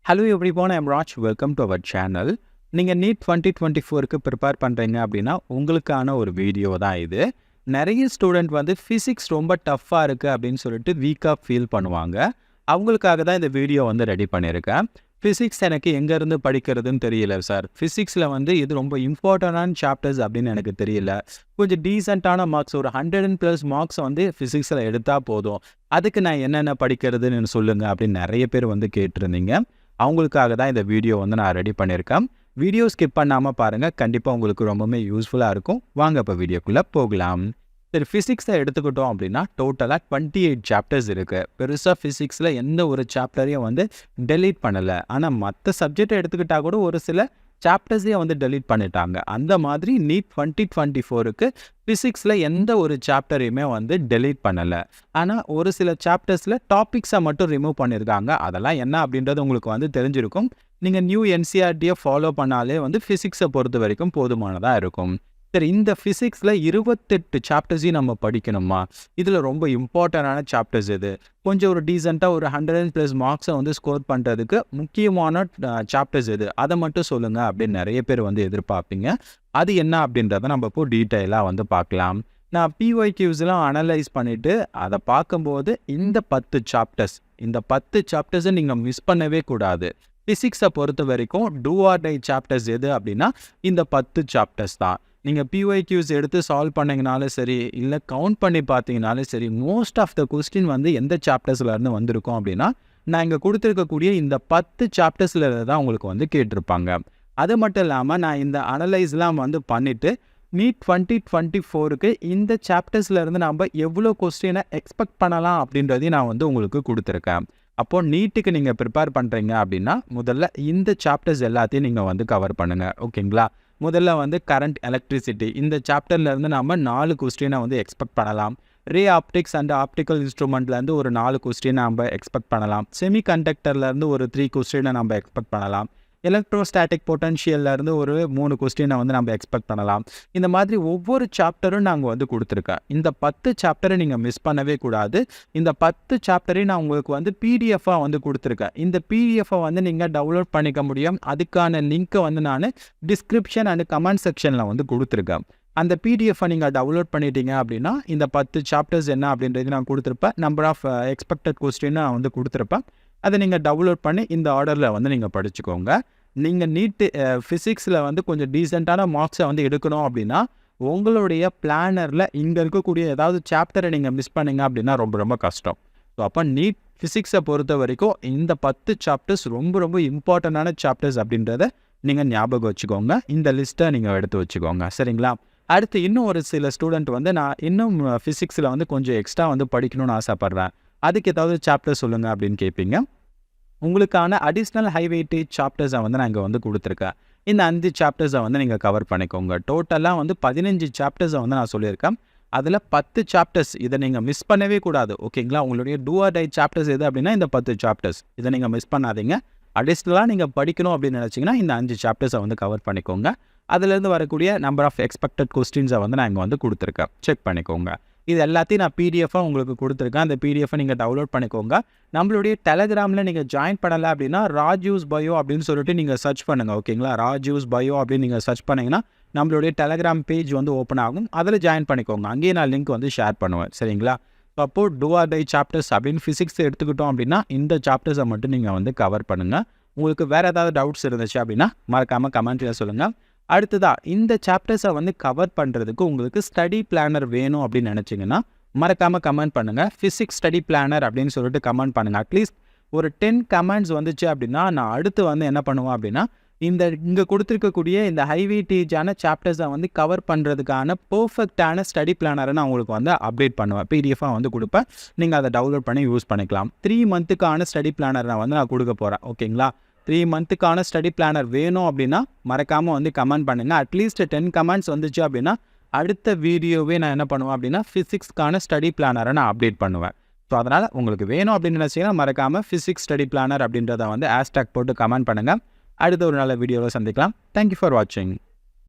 Hello everyone, I'm Raj. Welcome to our channel. நீங்கள் NEET 2024க்கு prepare பண்ணுறீங்க அப்படின்னா உங்களுக்கான ஒரு வீடியோ தான் இது. நிறைய ஸ்டூடெண்ட் வந்து ஃபிசிக்ஸ் ரொம்ப டஃப்பாக இருக்குது அப்படின்னு சொல்லிட்டு வீக்காக ஃபீல் பண்ணுவாங்க. அவங்களுக்காக தான் இந்த வீடியோ வந்து ரெடி பண்ணியிருக்கேன். ஃபிசிக்ஸ் எனக்கு எங்கேருந்து படிக்கிறதுன்னு தெரியல சார். ஃபிசிக்ஸில் வந்து இது ரொம்ப இம்பார்ட்டண்டான சாப்டர்ஸ் அப்படின்னு எனக்கு தெரியல. கொஞ்சம் டீசெண்டான மார்க்ஸ் ஒரு 100+ மார்க்ஸ் வந்து ஃபிசிக்ஸில் எடுத்தால் போதும். அதுக்கு நான் என்னென்ன படிக்கிறதுன்னு சொல்லுங்கள் அப்படின்னு நிறைய பேர் வந்து கேட்டிருந்தீங்க. அவங்களுக்காக தான் இந்த வீடியோ வந்து நான் ரெடி பண்ணியிருக்கேன். வீடியோ ஸ்கிப் பண்ணாமல் பாருங்கள், கண்டிப்பாக உங்களுக்கு ரொம்பவுமே யூஸ்ஃபுல்லாக இருக்கும். வாங்க இப்போ வீடியோக்குள்ளே போகலாம். சரி, ஃபிசிக்ஸை எடுத்துக்கிட்டோம் அப்படின்னா டோட்டலாக 28 சாப்டர்ஸ் இருக்குது. பெருசாக ஃபிசிக்ஸில் எந்த ஒரு சாப்டரையும் வந்து டெலீட் பண்ணலை. ஆனால் மற்ற சப்ஜெக்டை எடுத்துக்கிட்டால் கூட ஒரு சில சாப்டர்ஸையே வந்து டெலீட் பண்ணிட்டாங்க. அந்த மாதிரி நீட் 2024க்கு ஃபிசிக்ஸில் எந்த ஒரு சாப்டரையுமே வந்து டெலீட் பண்ணலை. ஆனால் ஒரு சில சாப்டர்ஸில் டாபிக்ஸை மட்டும் ரிமூவ் பண்ணியிருக்காங்க. அதெல்லாம் என்ன அப்படின்றது உங்களுக்கு வந்து தெரிஞ்சிருக்கும். நீங்கள் நியூ என்சிஆர்டியை ஃபாலோ பண்ணாலே வந்து ஃபிசிக்ஸை பொறுத்த வரைக்கும் போதுமானதாக இருக்கும். சரி, இந்த ஃபிசிக்ஸில் 28 சாப்டர்ஸையும் நம்ம படிக்கணுமா? இதில் ரொம்ப இம்பார்ட்டண்டான சாப்டர்ஸ் இது. கொஞ்சம் ஒரு டீசெண்டாக ஒரு 100+ மார்க்ஸை வந்து ஸ்கோர் பண்ணுறதுக்கு முக்கியமான சாப்டர்ஸ் இது. அதை மட்டும் சொல்லுங்கள் அப்படின்னு நிறைய பேர் வந்து எதிர்பார்ப்பீங்க. அது என்ன அப்படின்றத நம்ம இப்போ டீட்டெயிலாக வந்து பார்க்கலாம். நான் PYQஸ்லாம் அனலைஸ் பண்ணிவிட்டு அதை பார்க்கும்போது இந்த 10 சாப்டர்ஸை நீங்கள் மிஸ் பண்ணவே கூடாது. ஃபிசிக்ஸை பொறுத்த வரைக்கும் டூ ஆர் டை சாப்டர்ஸ் எது அப்படின்னா இந்த 10 சாப்டர்ஸ் தான். நீங்கள் PYQs எடுத்து சால்வ் பண்ணிங்கனாலும் சரி, இல்லை கவுண்ட் பண்ணி பார்த்தீங்கனாலும் சரி, மோஸ்ட் ஆஃப் த கொஸ்டின் வந்து எந்த சாப்டர்ஸ்லேருந்து வந்திருக்கும் அப்படின்னா நான் இங்கே கொடுத்துருக்கக்கூடிய இந்த 10 சாப்டர்ஸில் தான் உங்களுக்கு வந்து கேட்டிருப்பாங்க. அது மட்டும் இல்லாமல் நான் இந்த அனலைஸ்லாம் வந்து பண்ணிவிட்டு நீட் 2024க்கு இந்த சாப்டர்ஸ்லேருந்து நம்ம எவ்வளோ கொஸ்டினை எக்ஸ்பெக்ட் பண்ணலாம் அப்படின்றதையும் நான் வந்து உங்களுக்கு கொடுத்துருக்கேன். அப்போது நீட்டுக்கு நீங்கள் ப்ரிப்பேர் பண்ணுறீங்க அப்படின்னா முதல்ல இந்த சாப்டர்ஸ் எல்லாத்தையும் நீங்கள் வந்து கவர் பண்ணுங்கள். ஓகேங்களா? முதல்ல வந்து கரண்ட் எலக்ட்ரிசிட்டி இந்த சாப்டர்லேருந்து நம்ம 4 கொஸ்டினை வந்து எக்ஸ்பெக்ட் பண்ணலாம். ரே ஆப்டிக்ஸ் அண்ட் ஆப்டிக்கல் இன்ஸ்ட்ருமெண்ட்லேருந்து ஒரு 4 கொஸ்டினை நம்ம எக்ஸ்பெக்ட் பண்ணலாம். செமிகண்டக்டர்லேருந்து ஒரு 3 கொஸ்டினை நம்ம எக்ஸ்பெக்ட் பண்ணலாம். எலக்ட்ரோஸ்டாட்டிக் பொட்டன்ஷியல்லேருந்து ஒரு 3 கொஸ்டினை வந்து நம்ம எக்ஸ்பெக்ட் பண்ணலாம். இந்த மாதிரி ஒவ்வொரு சாப்டரும் நாங்கள் வந்து கொடுத்துருக்கேன். இந்த 10 சாப்டரை நீங்கள் மிஸ் பண்ணவே கூடாது. இந்த 10 சாப்டரையும் நான் உங்களுக்கு வந்து PDF-ஆக வந்து கொடுத்துருக்கேன். இந்த PDF-ஐ வந்து நீங்கள் டவுன்லோட் பண்ணிக்க முடியும். அதுக்கான லிங்க்கை வந்து நான் டிஸ்கிரிப்ஷன் அண்ட் கமெண்ட் செக்ஷனில் வந்து கொடுத்துருக்கேன். அந்த PDF-ஐ நீங்கள் டவுன்லோட் பண்ணிட்டீங்க அப்படின்னா இந்த 10 சாப்டர்ஸ் என்ன அப்படின்றது நான் கொடுத்துருப்பேன். நம்பர் ஆஃப் எக்ஸ்பெக்டட் கொஸ்டின் நான் வந்து கொடுத்துருப்பேன். அதை நீங்கள் டவுன்லோட் பண்ணி இந்த ஆர்டரில் வந்து நீங்கள் படிச்சுக்கோங்க. நீங்கள் நீட்டு ஃபிசிக்ஸில் வந்து கொஞ்சம் டீசெண்டான மார்க்ஸை வந்து எடுக்கணும் அப்படின்னா உங்களுடைய பிளானரில் இங்கே இருக்கக்கூடிய ஏதாவது சாப்டரை நீங்கள் மிஸ் பண்ணிங்க அப்படின்னா ரொம்ப ரொம்ப கஷ்டம். ஸோ அப்போ நீட் ஃபிசிக்ஸை பொறுத்த வரைக்கும் இந்த 10 சாப்டர்ஸ் ரொம்ப ரொம்ப இம்பார்ட்டண்டான சாப்டர்ஸ் அப்படின்றத நீங்கள் ஞாபகம் வச்சுக்கோங்க. இந்த லிஸ்ட்டை நீங்கள் எடுத்து வச்சுக்கோங்க. சரிங்களா? அடுத்து இன்னும் ஒரு சில ஸ்டூடெண்ட் வந்து நான் இன்னும் ஃபிசிக்ஸில் வந்து கொஞ்சம் எக்ஸ்ட்ரா வந்து படிக்கணும்னு ஆசைப்பட்றேன், அதுக்கு ஏதாவது சாப்டர் சொல்லுங்கள் அப்படின்னு கேட்பீங்க. உங்களுக்கான அடிஷ்னல் ஹை வெயிட்டேஜ் சாப்டர்ஸை வந்து நான் இங்கே வந்து கொடுத்துருக்கேன். இந்த 5 சாப்டர்ஸை வந்து நீங்கள் கவர் பண்ணிக்கோங்க. டோட்டலாக வந்து 15 சாப்டர்ஸை வந்து நான் சொல்லியிருக்கேன். அதில் 10 சாப்டர்ஸ் இதை நீங்கள் மிஸ் பண்ணவே கூடாது. ஓகேங்களா? உங்களுடைய டூ ஆர் டை சாப்டர்ஸ் எது அப்படின்னா இந்த 10 சாப்டர்ஸ் இதை நீங்கள் மிஸ் பண்ணாதீங்க. அடிஷ்னலாக நீங்கள் படிக்கணும் அப்படின்னு நினச்சிங்கன்னா இந்த 5 சாப்டர்ஸை வந்து கவர் பண்ணிக்கோங்க. அதுலேருந்து வரக்கூடிய நம்பர் ஆஃப் எக்ஸ்பெக்டட் கொஸ்டின்ஸை வந்து நான் இங்கே வந்து கொடுத்துருக்கேன். செக் பண்ணிக்கோங்க. இது எல்லாத்தையும் நான் PDF-ஆக உங்களுக்கு கொடுத்துருக்கேன். அந்த PDF-ஐ நீங்கள் டவுன்லோட் பண்ணிக்கோங்க. நம்மளுடைய டெலகிராமில் நீங்கள் ஜாயின் பண்ணலை அப்படின்னா ராஜூஸ் பயோ அப்படின்னு சொல்லிட்டு நீங்கள் சர்ச் பண்ணுங்கள். ஓகேங்களா? ராஜூஸ் பயோ அப்படின்னு நீங்கள் சர்ச் பண்ணிங்கன்னா நம்மளுடைய டெலகிராம் பேஜ் வந்து ஓப்பன் ஆகும். அதில் ஜாயின் பண்ணிக்கோங்க. அங்கேயே நான் லிங்க் வந்து ஷேர் பண்ணுவேன். சரிங்களா? அப்போ டூ ஆர் டை சாப்டர்ஸ் அப்படின்னு ஃபிசிக்ஸ் எடுத்துக்கிட்டோம் அப்படின்னா இந்த சாப்டர்ஸை மட்டும் நீங்கள் வந்து கவர் பண்ணுங்கள். உங்களுக்கு வேறு ஏதாவது டவுட்ஸ் இருந்துச்சு அப்படின்னா மறக்காமல் கமெண்ட்டில் சொல்லுங்கள். அடுத்ததாக இந்த சாப்டர்ஸை வந்து கவர் பண்ணுறதுக்கு உங்களுக்கு ஸ்டடி பிளானர் வேணும் அப்படின்னு நினச்சிங்கன்னா மறக்காமல் கமெண்ட் பண்ணுங்கள். ஃபிசிக்ஸ் ஸ்டடி பிளானர் அப்படின்னு சொல்லிட்டு கமெண்ட் பண்ணுங்கள். அட்லீஸ்ட் ஒரு 10 கமெண்ட்ஸ் வந்துச்சு அப்படின்னா நான் அடுத்து வந்து என்ன பண்ணுவேன் அப்படின்னா இங்கே கொடுத்துருக்கக்கூடிய இந்த ஹை வெயிட்டேஜான சாப்டர்ஸை வந்து கவர் பண்ணுறதுக்கான பர்ஃபெக்டான ஸ்டடி பிளானரை நான் உங்களுக்கு வந்து அப்டேட் பண்ணுவேன். PDF-ஆக வந்து கொடுப்பேன். நீங்கள் அதை டவுன்லோட் பண்ணி யூஸ் பண்ணிக்கலாம். 3 மந்த்துக்கான ஸ்டடி பிளானர் நான் கொடுக்க போகிறேன். ஓகேங்களா? 3 மந்த்துக்கான ஸ்டடி பிளானர் வேணும் அப்படின்னா மறக்காமல் வந்து கமெண்ட் பண்ணுங்கள். அட்லீஸ்ட் 10 கமெண்ட்ஸ் வந்துச்சு அப்படின்னா அடுத்த வீடியோவே நான் என்ன பண்ணுவேன் அப்படின்னா ஃபிசிக்ஸ்க்கான ஸ்டடி பிளானரை நான் அப்டேட் பண்ணுவேன். ஸோ அதனால் உங்களுக்கு வேணும் அப்படின்னு நினச்சிங்கன்னா மறக்காமல் ஃபிசிக்ஸ் ஸ்டடி பிளானர் அப்படின்றத வந்து ஹேஷ்டேக் போட்டு கமெண்ட் பண்ணுங்கள். அடுத்த ஒரு நல்ல வீடியோவில் சந்திக்கலாம். தேங்க்யூ ஃபார் வாட்சிங்.